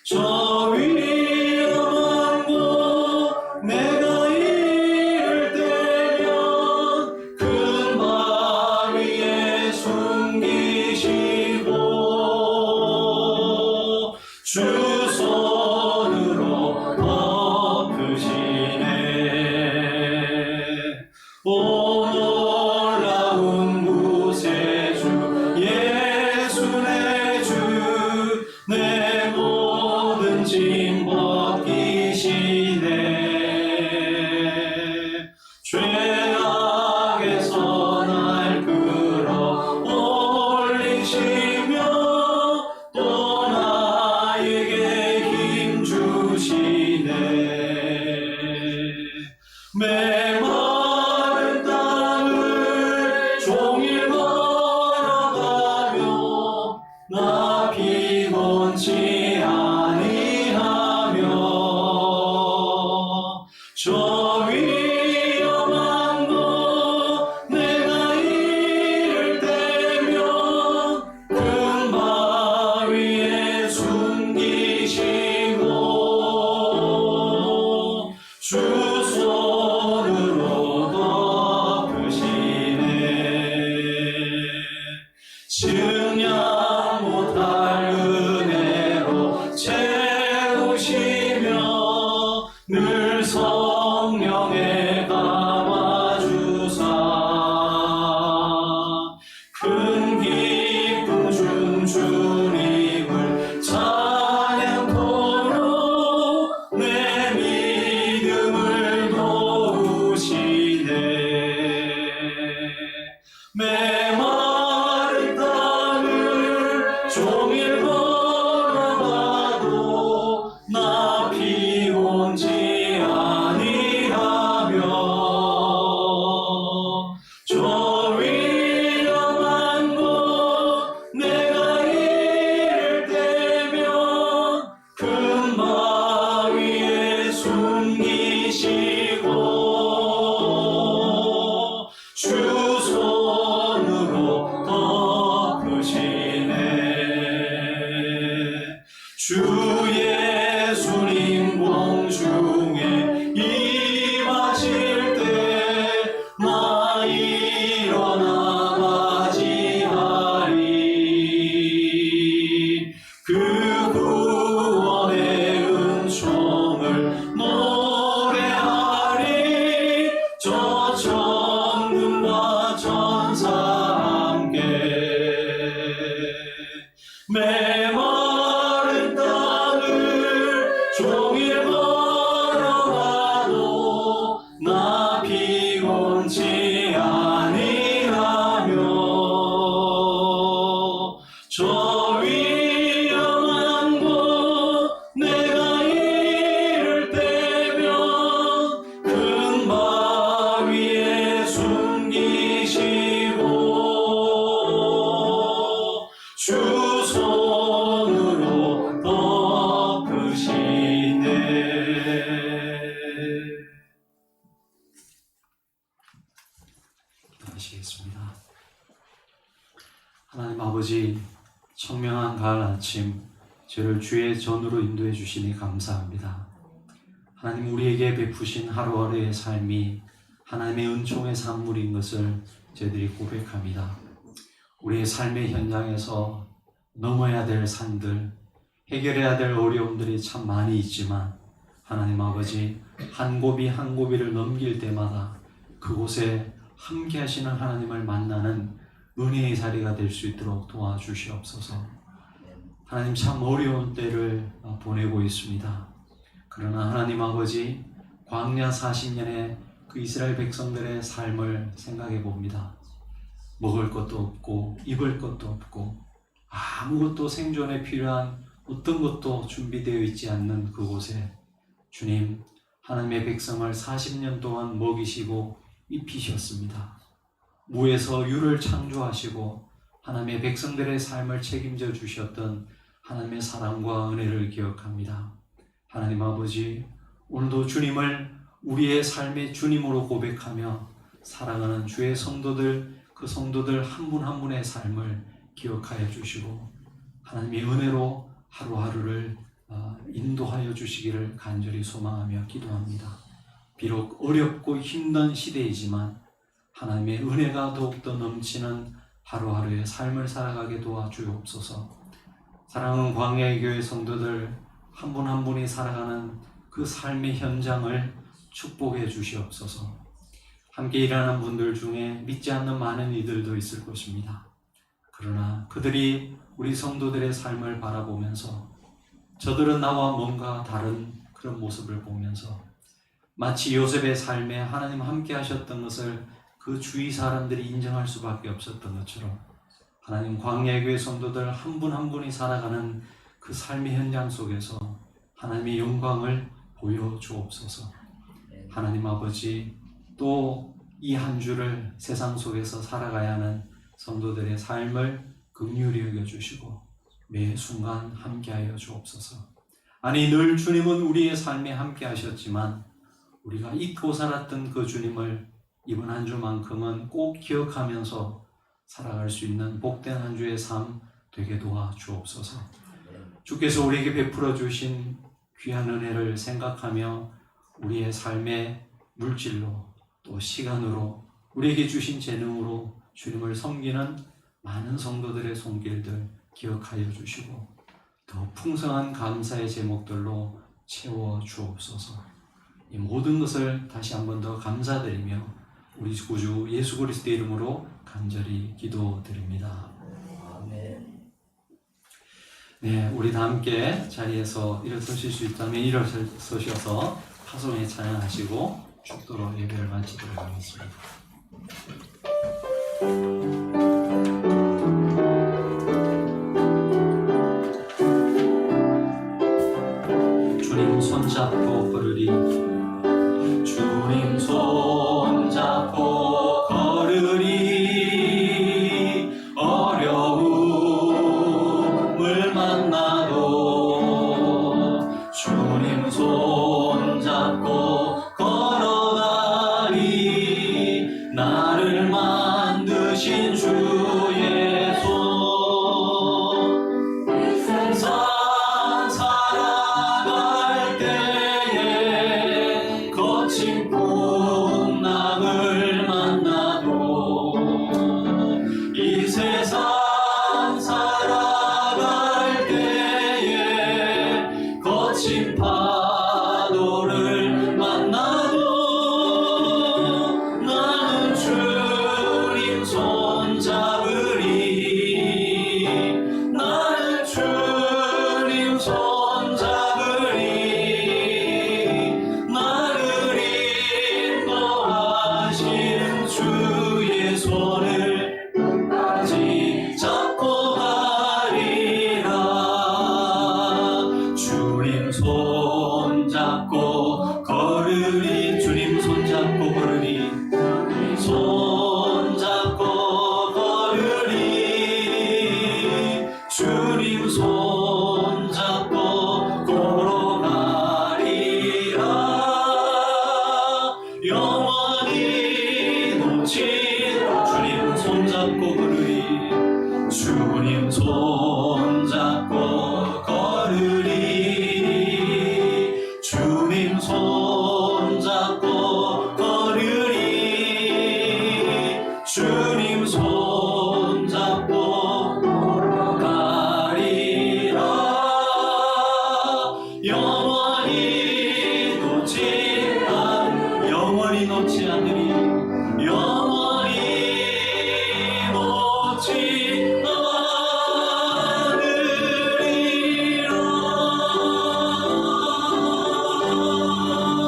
저 위험한 곳 내가 이를 때면 큰 바위에 숨기시고 주 손으로 덮으시네. 늘 성령에 감아주사 큰 기쁨 중 주님을 찬양토록 내 믿음을 도우시네. 메마른 땅을 종일 걸어가도 나 피곤치 아니하며 저 위험한 곳 내가 이를 때면 큰 바위에 숨기시고 주 손으로 덮으시네. 주 예수님 공중에 임하실 때 나 일어나 맞이하리. 그 구원의 은총을 노래하리. 저 천군과 천사 함께 메마른 땅을 종일 걸어가도 나 피곤치 아니하며 저 위험한 곳 내가 이를 때면 큰 바위에 숨기시고 주 손으로 덮으시네. 기도하시겠습니다. 하나님 아버지, 청명한 가을 아침 저를 주의 전으로 인도해 주시니 감사합니다. 하나님, 우리에게 베푸신 하루하루의 삶이 하나님의 은총의 산물인 것을 저희들이 고백합니다. 우리의 삶의 현장에서 넘어야 될 산들, 해결해야 될 어려움들이 참 많이 있지만 하나님 아버지, 한 고비 한 고비를 넘길 때마다 그곳에 함께 하시는 하나님을 만나는 은혜의 자리가 될 수 있도록 도와주시옵소서. 하나님, 참 어려운 때를 보내고 있습니다. 그러나 하나님 아버지, 광야 40년의 그 이스라엘 백성들의 삶을 생각해 봅니다. 먹을 것도 없고 입을 것도 없고 아무것도 생존에 필요한 어떤 것도 준비되어 있지 않는 그곳에 주님, 하나님의 백성을 40년 동안 먹이시고 입히셨습니다. 무에서 유를 창조하시고 하나님의 백성들의 삶을 책임져 주셨던 하나님의 사랑과 은혜를 기억합니다. 하나님 아버지, 오늘도 주님을 우리의 삶의 주님으로 고백하며 살아가는 주의 성도들, 그 성도들 한 분 한 분의 삶을 기억하여 주시고 하나님의 은혜로 하루하루를 인도하여 주시기를 간절히 소망하며 기도합니다. 비록 어렵고 힘든 시대이지만 하나님의 은혜가 더욱더 넘치는 하루하루의 삶을 살아가게 도와주옵소서. 사랑하는 광야의 교회 성도들 한 분 한 분이 살아가는 그 삶의 현장을 축복해 주시옵소서. 함께 일하는 분들 중에 믿지 않는 많은 이들도 있을 것입니다. 그러나 그들이 우리 성도들의 삶을 바라보면서 저들은 나와 뭔가 다른 그런 모습을 보면서 마치 요셉의 삶에 하나님 함께 하셨던 것을 그 주위 사람들이 인정할 수밖에 없었던 것처럼 하나님, 광야의 교회 성도들 한 분 한 분이 살아가는 그 삶의 현장 속에서 하나님의 영광을 보여주옵소서. 하나님 아버지, 또 이 한 주를 세상 속에서 살아가야 하는 성도들의 삶을 긍휼히 여겨주시고 매 순간 함께하여 주옵소서. 아니, 늘 주님은 우리의 삶에 함께 하셨지만 우리가 잊고 살았던 그 주님을 이번 한 주만큼은 꼭 기억하면서 살아갈 수 있는 복된 한 주의 삶 되게 도와주옵소서. 주께서 우리에게 베풀어 주신 귀한 은혜를 생각하며 우리의 삶의 물질로 또 시간으로 우리에게 주신 재능으로 주님을 섬기는 많은 성도들의 손길들 기억하여 주시고 더 풍성한 감사의 제목들로 채워 주옵소서. 이 모든 것을 다시 한 번 더 감사드리며 우리 구주 예수 그리스도의 이름으로 간절히 기도드립니다. 아멘. 네, 우리 다 함께 자리에서 일어서실 수 있다면 일어서셔서 파송에 찬양하시고 축도로 예배를 마치도록 하겠습니다. 주님 손잡고 걸으리, 주님 손잡고 걸으리, 어려움을 만나도 주님 손잡고 걸어가리, 나를 만드신 주의 손. 이 세상 살아갈 때에 거친 풍랑을 만나도, 이 세상 살아갈 때에 거친 파도를 만나도 나는 주님 손잡으리, 나는 주님 손잡으리, 나를 인도하시는 주의 손을 끝까지 잡고 가리라. 주님 손잡고 걸으리, 주님 손잡고 걸으리, 손잡고 걸으리, 주님 손잡고 걸어가리라. 영원히 놓지 주님 손잡고 걸으리, 주님 손잡고 걸으리, 주님 손잡고 걸으리, 주님 손잡고 걸어가리라. 영원히 놓지 않으리, 영원히 놓지 않으리라.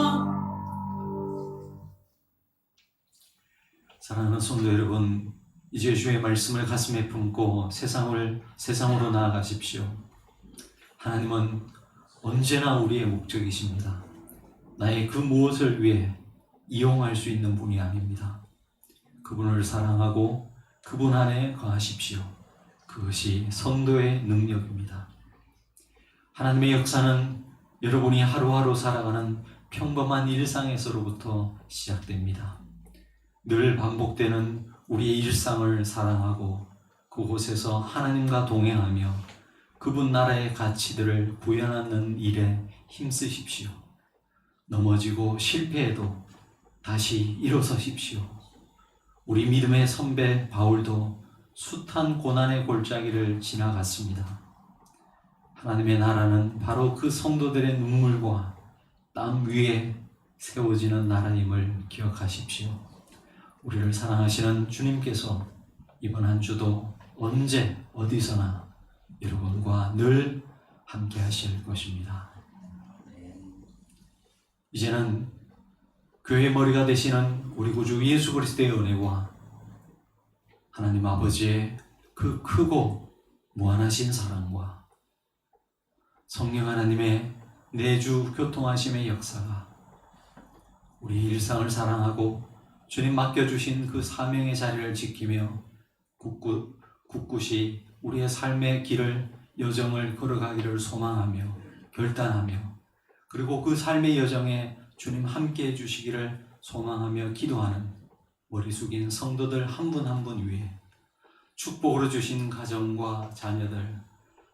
사랑하는 성도 여러분, 이제 주의 말씀을 가슴에 품고 세상으로 나아가십시오. 하나님은 언제나 우리의 목적이십니다. 나의 그 무엇을 위해 이용할 수 있는 분이 아닙니다. 그분을 사랑하고 그분 안에 거하십시오. 그것이 성도의 능력입니다. 하나님의 역사는 여러분이 하루하루 살아가는 평범한 일상에서로부터 시작됩니다. 늘 반복되는 우리의 일상을 사랑하고 그곳에서 하나님과 동행하며 그분 나라의 가치들을 구현하는 일에 힘쓰십시오. 넘어지고 실패해도 다시 일어서십시오. 우리 믿음의 선배 바울도 숱한 고난의 골짜기를 지나갔습니다. 하나님의 나라는 바로 그 성도들의 눈물과 땀 위에 세워지는 나라임을 기억하십시오. 우리를 사랑하시는 주님께서 이번 한 주도 언제 어디서나 여러분과 늘 함께 하실 것입니다. 이제는 교회의 머리가 되시는 우리 구주 예수 그리스도의 은혜와 하나님 아버지의 그 크고 무한하신 사랑과 성령 하나님의 내주 교통하심의 역사가 우리 일상을 사랑하고 주님 맡겨주신 그 사명의 자리를 지키며 굳굳이 우리의 삶의 길을 여정을 걸어가기를 소망하며 결단하며 그리고 그 삶의 여정에 주님 함께 해주시기를 소망하며 기도하는 머리 숙인 성도들 한 분 한 분 위에 축복으로 주신 가정과 자녀들,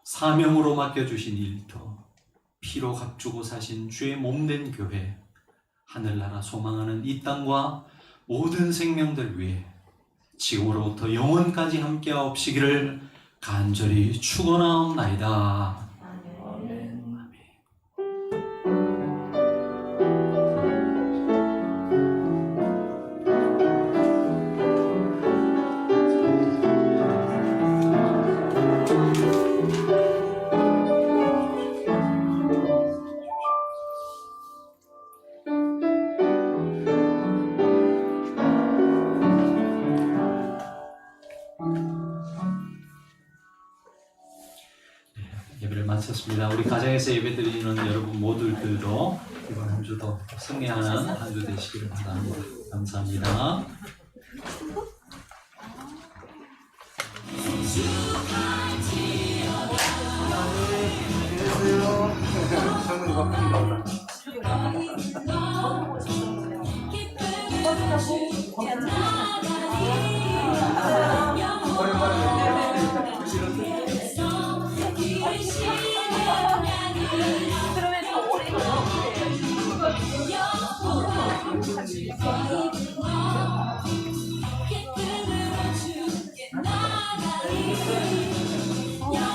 사명으로 맡겨주신 일터, 피로 값주고 사신 주의 몸된 교회, 하늘나라 소망하는 이 땅과 모든 생명들 위에 지금으로부터 영원까지 함께하옵시기를 간절히 축원하옵나이다. 아멘. 아멘. 마쳤습니다. 우리 가정에서 예배드리는 여러분 모두들도 이번 한 주도 승리하는 한 주 되시기를 바랍니다. 감사합니다. 상은 바쁘게 나오다. 기쁨을 주시고